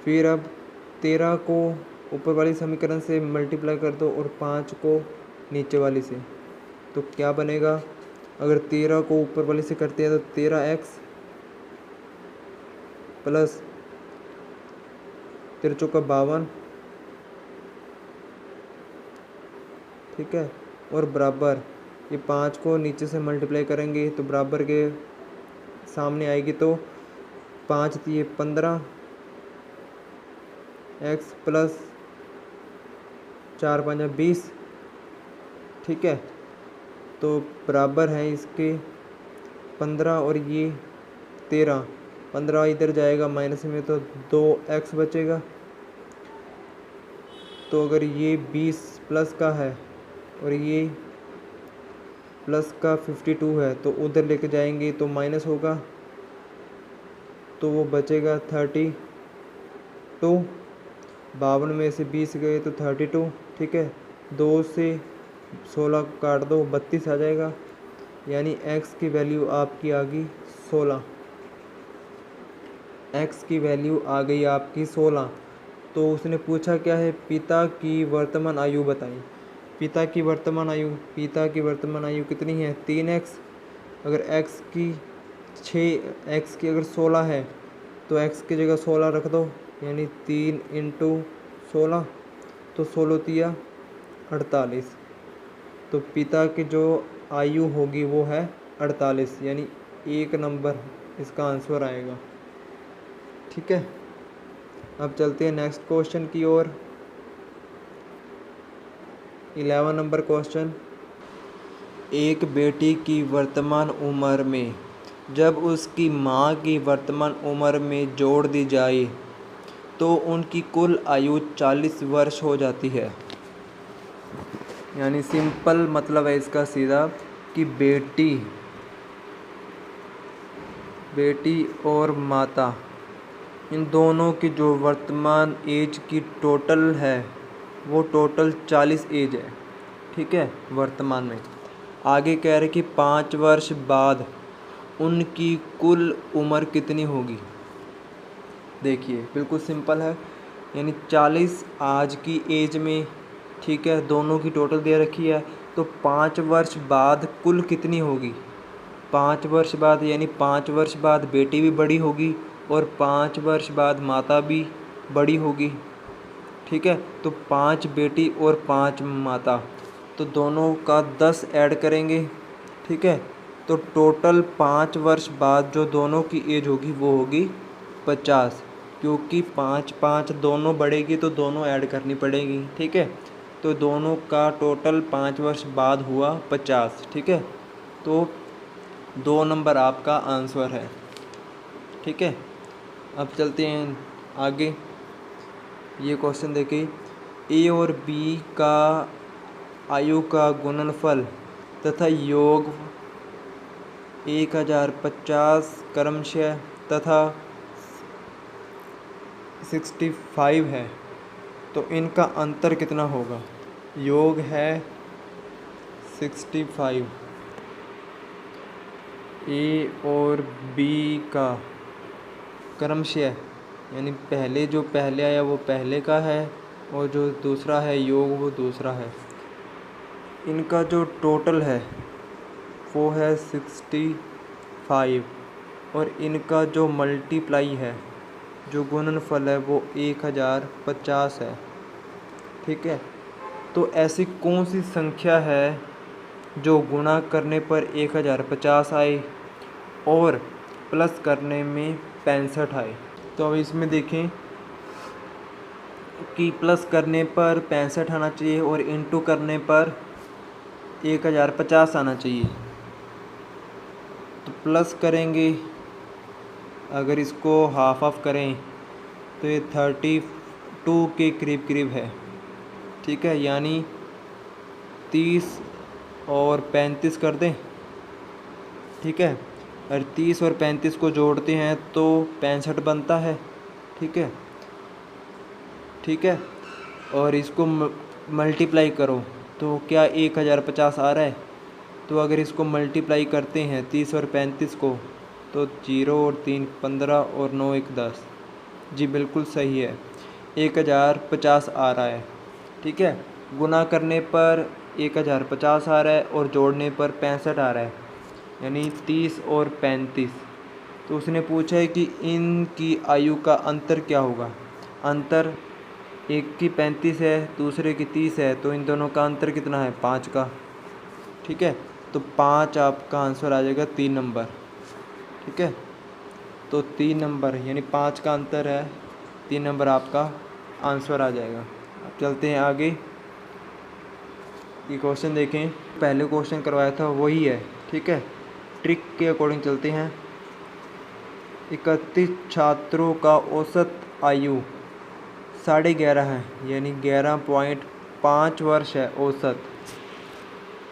फिर अब 13 को ऊपर वाली समीकरण से मल्टीप्लाई कर दो और 5 को नीचे वाली से, तो क्या बनेगा? अगर 13 को ऊपर वाली से करते हैं तो 13x प्लस 13 चौका 52, ठीक है। और बराबर ये 5 को नीचे से मल्टीप्लाई करेंगे तो बराबर के सामने आएगी, तो 5 दिए 15 x प्लस 4 5 20, ठीक है। तो बराबर है इसके 15 और ये 13, 15 इधर जाएगा माइनस में, तो 2x बचेगा। तो अगर ये 20 प्लस का है और ये प्लस का 52 है, तो उधर लेके जाएंगे तो माइनस होगा, तो वो बचेगा 32। 52 में से 20 गए तो 32, ठीक है। 2 से 16 काट दो, 32 आ जाएगा, यानी x की वैल्यू आपकी आ गई 16। x की वैल्यू आ गई आपकी 16। तो उसने पूछा क्या है? पिता की वर्तमान आयु बताई। पिता की वर्तमान आयु कितनी है? 3x। अगर x की अगर 16 है तो x की जगह 16 रख दो, यानी 3 × 16, तो 16 तिया 48। तो पिता की जो आयु होगी वो है 48, यानी 1 नंबर इसका आंसर आएगा, ठीक है। अब चलते हैं नेक्स्ट क्वेश्चन की ओर। 11 नंबर क्वेश्चन। एक बेटी की वर्तमान उम्र में जब उसकी माँ की वर्तमान उम्र में जोड़ दी जाए तो उनकी कुल आयु 40 वर्ष हो जाती है। यानी सिंपल मतलब है इसका सीधा कि बेटी और माता इन दोनों की जो वर्तमान एज की टोटल है वो टोटल 40 एज है। ठीक है, वर्तमान में। आगे कह रहे कि 5 वर्ष बाद उनकी कुल उम्र कितनी होगी। देखिए बिल्कुल सिंपल है, यानी 40 आज की एज में, ठीक है, दोनों की टोटल दे रखी है, तो 5 वर्ष बाद कुल कितनी होगी। 5 वर्ष बाद यानी 5 वर्ष बाद बेटी भी बड़ी होगी और 5 वर्ष बाद माता भी बड़ी होगी। ठीक है, तो 5 बेटी और 5 माता, तो दोनों का 10 ऐड करेंगे। ठीक है, तो टोटल 5 वर्ष बाद जो दोनों की एज होगी वो होगी 50, क्योंकि 5 दोनों बढ़ेगी तो दोनों ऐड करनी पड़ेगी। ठीक है, तो दोनों का टोटल 5 वर्ष बाद हुआ 50। ठीक है, तो 2 नंबर आपका आंसर है। ठीक है, अब चलते हैं आगे। ये क्वेश्चन देखिए, ए और बी का आयु का गुणनफल तथा योग 1050 क्रमशः तथा 65 है, तो इनका अंतर कितना होगा। योग है 65, ए और बी का क्रमशः यानी पहले जो पहले आया वो पहले का है और जो दूसरा है योग वो दूसरा है। इनका जो टोटल है वो है 65 और इनका जो मल्टीप्लाई है, जो गुणनफल है वो 1050 है। ठीक है, तो ऐसी कौन सी संख्या है जो गुणा करने पर 1050 आए और प्लस करने में 65 आए। तो अब इसमें देखें कि प्लस करने पर 65 आना चाहिए और इंटू करने पर 1050 आना चाहिए। तो प्लस करेंगे, अगर इसको हाफ ऑफ करें तो ये 32 के करीब करीब है। ठीक है, यानी 30 और 35 कर दें। ठीक है, और 30 और 35 को जोड़ते हैं तो 65 बनता है। ठीक है, ठीक है, और इसको मल्टीप्लाई करो तो क्या 1050 आ रहा है। तो अगर इसको मल्टीप्लाई करते हैं 30 और 35 को तो 0 और 3 15 और 9 1 10। जी बिल्कुल सही है, 1050 आ रहा है। ठीक है, गुना करने पर 1050 आ रहा है और जोड़ने पर 65 आ रहा है, यानी 30 और 35। तो उसने पूछा है कि इनकी आयु का अंतर क्या होगा। अंतर, एक की 35 है दूसरे की 30 है, तो इन दोनों का अंतर कितना है, 5 का। ठीक है, तो 5 आपका आंसर आ जाएगा 3 नंबर। ठीक है, तो 3 नंबर यानी 5 का अंतर है, 3 नंबर आपका आंसर आ जाएगा। अब चलते हैं आगे। ये क्वेश्चन देखें, पहले क्वेश्चन करवाया था वही है। ठीक है, ट्रिक के अकॉर्डिंग चलते हैं। 31 छात्रों का औसत आयु 11.5 है, यानी 11.5 वर्ष है औसत।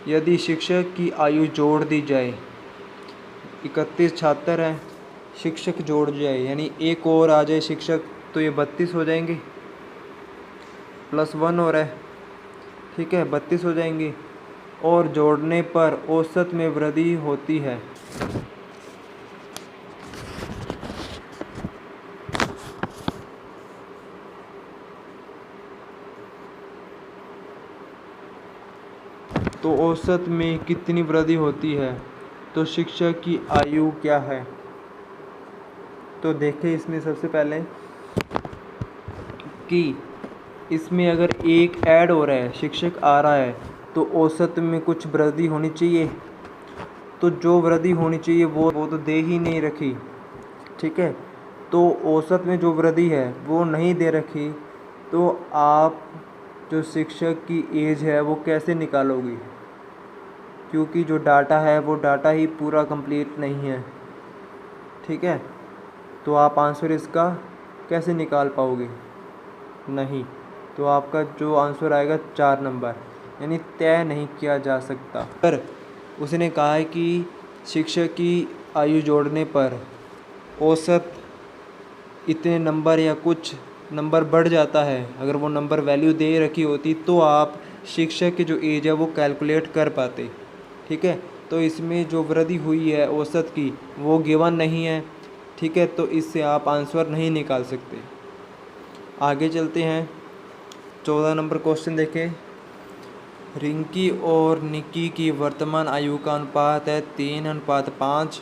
यदि शिक्षक की आयु जोड़ दी जाए, 31 छात्र हैं, शिक्षक जोड़ जाए यानी एक और आ जाए शिक्षक, तो ये 32 हो जाएंगे, +1 हो रहा है। ठीक है, 32 हो जाएंगे और जोड़ने पर औसत में वृद्धि होती है। तो औसत में कितनी वृद्धि होती है, तो शिक्षक की आयु क्या है। तो देखें इसमें सबसे पहले कि इसमें अगर एक ऐड हो रहा है, शिक्षक आ रहा है, तो औसत में कुछ वृद्धि होनी चाहिए। तो जो वृद्धि होनी चाहिए वो तो दे ही नहीं रखी। ठीक है, तो औसत में जो वृद्धि है वो नहीं दे रखी, तो आप जो शिक्षक की एज है वो कैसे निकालोगे, क्योंकि जो डाटा है वो डाटा ही पूरा कंप्लीट नहीं है। ठीक है, तो आप आंसर इसका कैसे निकाल पाओगे? नहीं, तो आपका जो आंसर आएगा 4 नंबर, यानी तय नहीं किया जा सकता। पर उसने कहा है कि शिक्षक की आयु जोड़ने पर औसत इतने नंबर या कुछ नंबर बढ़ जाता है। अगर वो नंबर वैल्यू दे रखी होती तो आप शिक्षक की जो एज है वो कैलकुलेट कर पाते। ठीक है, तो इसमें जो वृद्धि हुई है औसत की वो गिवन नहीं है। ठीक है, तो इससे आप आंसर नहीं निकाल सकते। आगे चलते हैं, 14 नंबर क्वेश्चन देखें। रिंकी और निक्की की वर्तमान आयु का अनुपात है 3:5।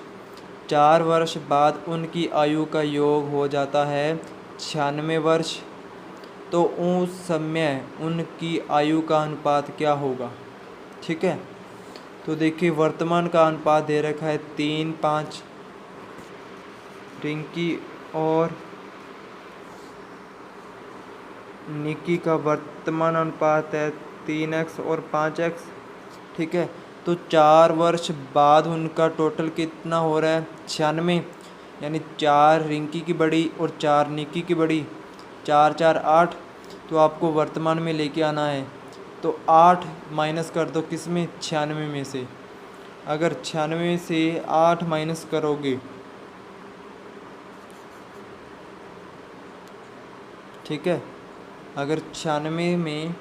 4 वर्ष बाद उनकी आयु का योग हो जाता है 96 वर्ष। तो उस समय उनकी आयु का अनुपात क्या होगा? ठीक है, तो देखिए वर्तमान का अनुपात दे रखा है 3:5। रिंकी और निक्की का वर्तमान अनुपात है 3x और 5x। ठीक है, तो 4 वर्ष बाद उनका टोटल कितना हो रहा है? 96, यानी 4 रिंकी की बड़ी और 4 निक्की की बड़ी, 4 4 8। तो आपको वर्तमान में लेके आना है, तो 8 माइनस कर दो किस में? 96 में से। अगर 96 से 8 माइनस करोगे, ठीक है, अगर 96 में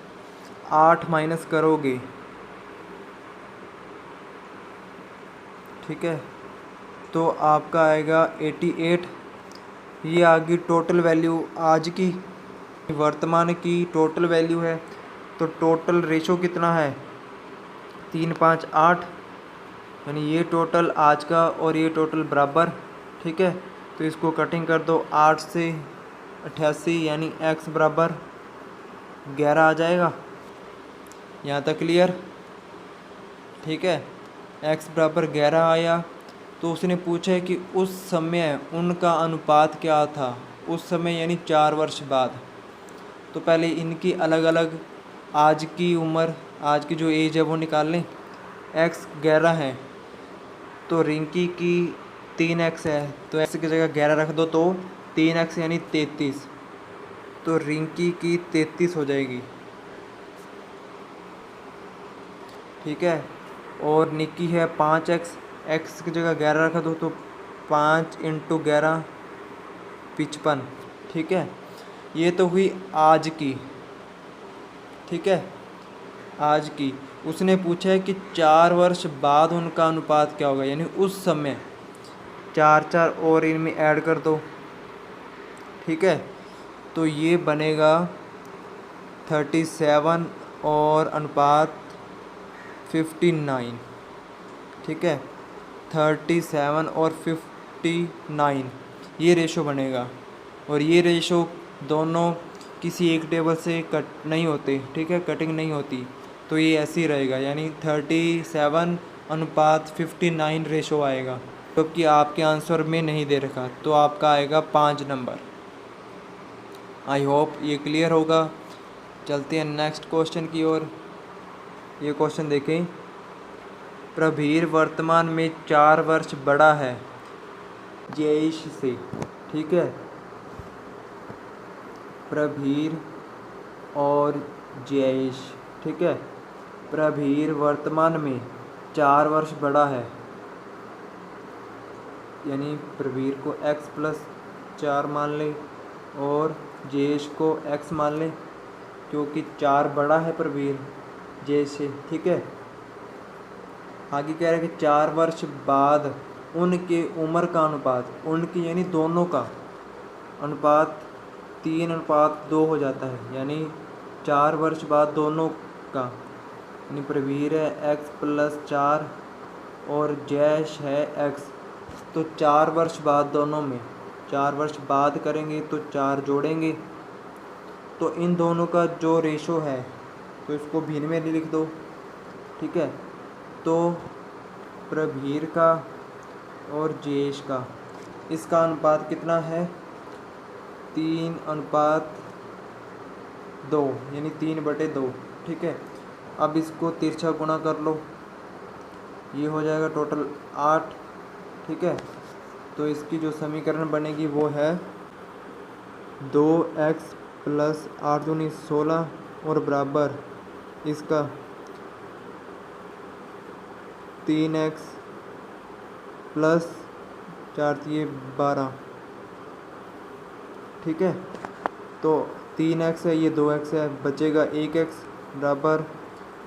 8 माइनस करोगे, ठीक है, तो आपका आएगा 88। ये आ गई टोटल वैल्यू आज की, वर्तमान की टोटल वैल्यू है। तो टोटल रेशो कितना है? 3 5 8, यानी ये टोटल आज का और ये टोटल बराबर। ठीक है, तो इसको कटिंग कर दो, 8 से 88, यानी x बराबर 11 आ जाएगा। यहाँ तक क्लियर? ठीक है, x बराबर 11 आया। तो उसने पूछा है कि उस समय उनका अनुपात क्या था, उस समय यानी 4 वर्ष बाद। तो पहले इनकी अलग अलग आज की उम्र, आज की जो एज है वो निकाल लें। x 11 है, तो रिंकी की 3x है, तो x की जगह 11 रख दो, तो 3x यानी 33। तो रिंकी की 33 हो जाएगी। ठीक है, और निक्की है 5x, x की जगह 11 रख दो, तो 5 × 11 55। ठीक है, ये तो हुई आज की। ठीक है, आज की। उसने पूछा है कि 4 वर्ष बाद उनका अनुपात क्या होगा, यानी उस समय 4 4 और इनमें ऐड कर दो। ठीक है, तो ये बनेगा 37 और अनुपात 59। ठीक है, 37 और 59 ये रेशो बनेगा। और ये रेशो दोनों किसी एक टेबल से कट नहीं होते। ठीक है, कटिंग नहीं होती, तो ये ऐसे ही रहेगा, यानी 37:59 रेशो आएगा, क्योंकि आपके आंसर में नहीं दे रखा, तो आपका आएगा 5 नंबर। आई होप ये क्लियर होगा। चलते हैं नेक्स्ट क्वेश्चन की ओर। ये क्वेश्चन देखें। प्रभीर वर्तमान में 4 वर्ष बड़ा है जयेश से। ठीक है, प्रभीर और जयेश। ठीक है, प्रभीर वर्तमान में 4 वर्ष बड़ा है, यानी प्रभीर को x + 4 मान लें और जयेश को x मान लें, क्योंकि 4 बड़ा है प्रभीर जयेश से। ठीक है, आगे कह रहा है कि 4 वर्ष बाद उनके उम्र का अनुपात, उनकी यानी दोनों का अनुपात 3:2 हो जाता है, यानी 4 वर्ष बाद दोनों का, यानी प्रवीर है x + 4 और जयेश है x। तो 4 वर्ष बाद दोनों में, 4 वर्ष बाद करेंगे तो 4 जोड़ेंगे, तो इन दोनों का जो रेशो है तो इसको भिन्न में लिख दो। ठीक है, तो प्रभीर का और जयेश का, इसका अनुपात कितना है? 3:2 यानी 3/2। ठीक है, अब इसको तिरछा गुणा कर लो, ये हो जाएगा टोटल 8। ठीक है, तो इसकी जो समीकरण बनेगी वो है 2x + 8 दूनी 16 और बराबर इसका 3x + 4 × 12। ठीक है, तो 3x है, ये 2x है, बचेगा 1x बराबर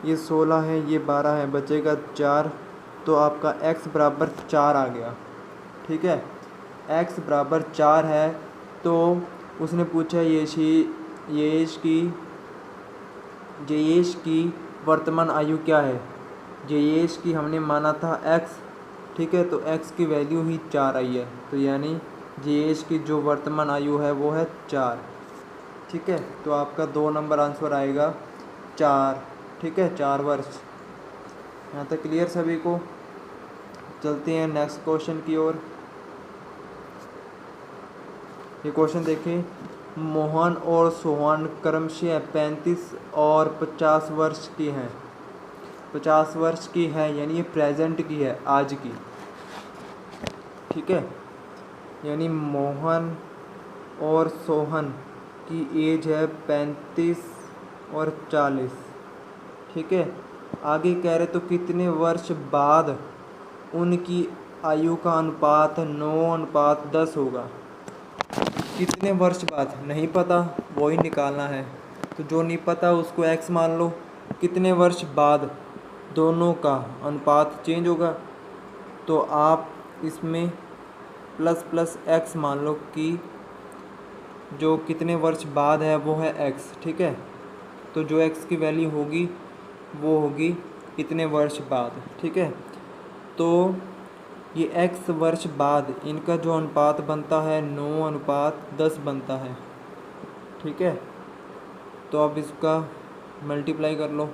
ये 16 है, ये 12 है, बचेगा 4। तो आपका x बराबर 4 आ गया। ठीक है, x बराबर 4 है। तो उसने पूछा जयेश की वर्तमान आयु क्या है। जयेश की हमने माना था x। ठीक है, तो x की वैल्यू ही 4 आई है, तो यानी जयेश की जो वर्तमान आयु है वो है 4। ठीक है, तो आपका 2 नंबर आंसर आएगा 4। ठीक है, 4 वर्ष। यहाँ तक क्लियर सभी को। चलते हैं नेक्स्ट क्वेश्चन की ओर। ये क्वेश्चन देखिए, मोहन और सोहन क्रमशः 35 और 50 वर्ष की हैं। 50 वर्ष की है यानी ये प्रेजेंट की है, आज की। ठीक है, यानी मोहन और सोहन की एज है 35 और 40। ठीक है, आगे कह रहे तो कितने वर्ष बाद उनकी आयु का अनुपात 9:10 होगा। कितने वर्ष बाद नहीं पता, वो ही निकालना है। तो जो नहीं पता उसको x मान लो। कितने वर्ष बाद दोनों का अनुपात चेंज होगा, तो आप इसमें प्लस x मान लो कि जो कितने वर्ष बाद है वो है x। ठीक है, तो जो x की वैल्यू होगी वो होगी इतने वर्ष बाद। ठीक है, तो ये x वर्ष बाद इनका जो अनुपात बनता है 9:10 बनता है। ठीक है, तो अब इसका मल्टीप्लाई कर लो।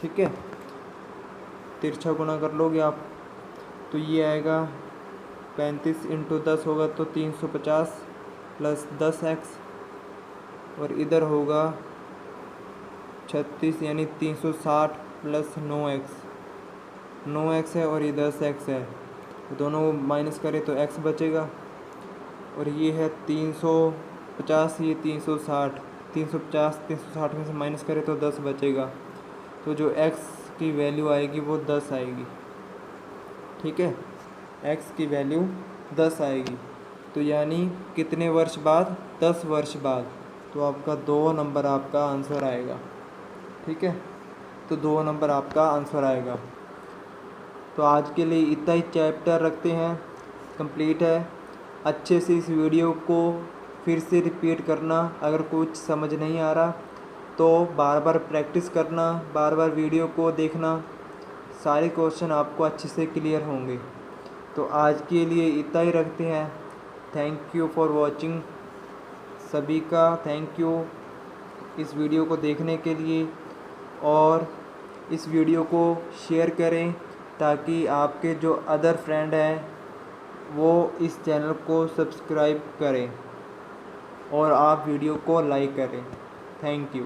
ठीक है, तिरछा गुणा कर लोगे आप, तो ये आएगा 35 × 10 होगा तो 350 + 10x, और इधर होगा 36 यानी 360 + 9x। 9x है और ये 10x है, दोनों माइनस करें तो x बचेगा। और ये है 350, ये 360, 360 में से माइनस करें तो 10 बचेगा। तो जो x की वैल्यू आएगी वो 10 आएगी। ठीक है, x की वैल्यू 10 आएगी। तो यानी कितने वर्ष बाद, 10 वर्ष बाद। तो आपका 2 नंबर आपका आंसर आएगा। ठीक है, तो 2 नंबर आपका आंसर आएगा। तो आज के लिए इतना ही चैप्टर रखते हैं, कंप्लीट है। अच्छे से इस वीडियो को फिर से रिपीट करना, अगर कुछ समझ नहीं आ रहा तो बार बार प्रैक्टिस करना, बार बार वीडियो को देखना, सारे क्वेश्चन आपको अच्छे से क्लियर होंगे। तो आज के लिए इतना ही रखते हैं। थैंक यू फॉर वॉचिंग, सभी का थैंक यू इस वीडियो को देखने के लिए। और इस वीडियो को शेयर करें ताकि आपके जो अदर फ्रेंड हैं वो इस चैनल को सब्सक्राइब करें और आप वीडियो को लाइक करें। Thank you.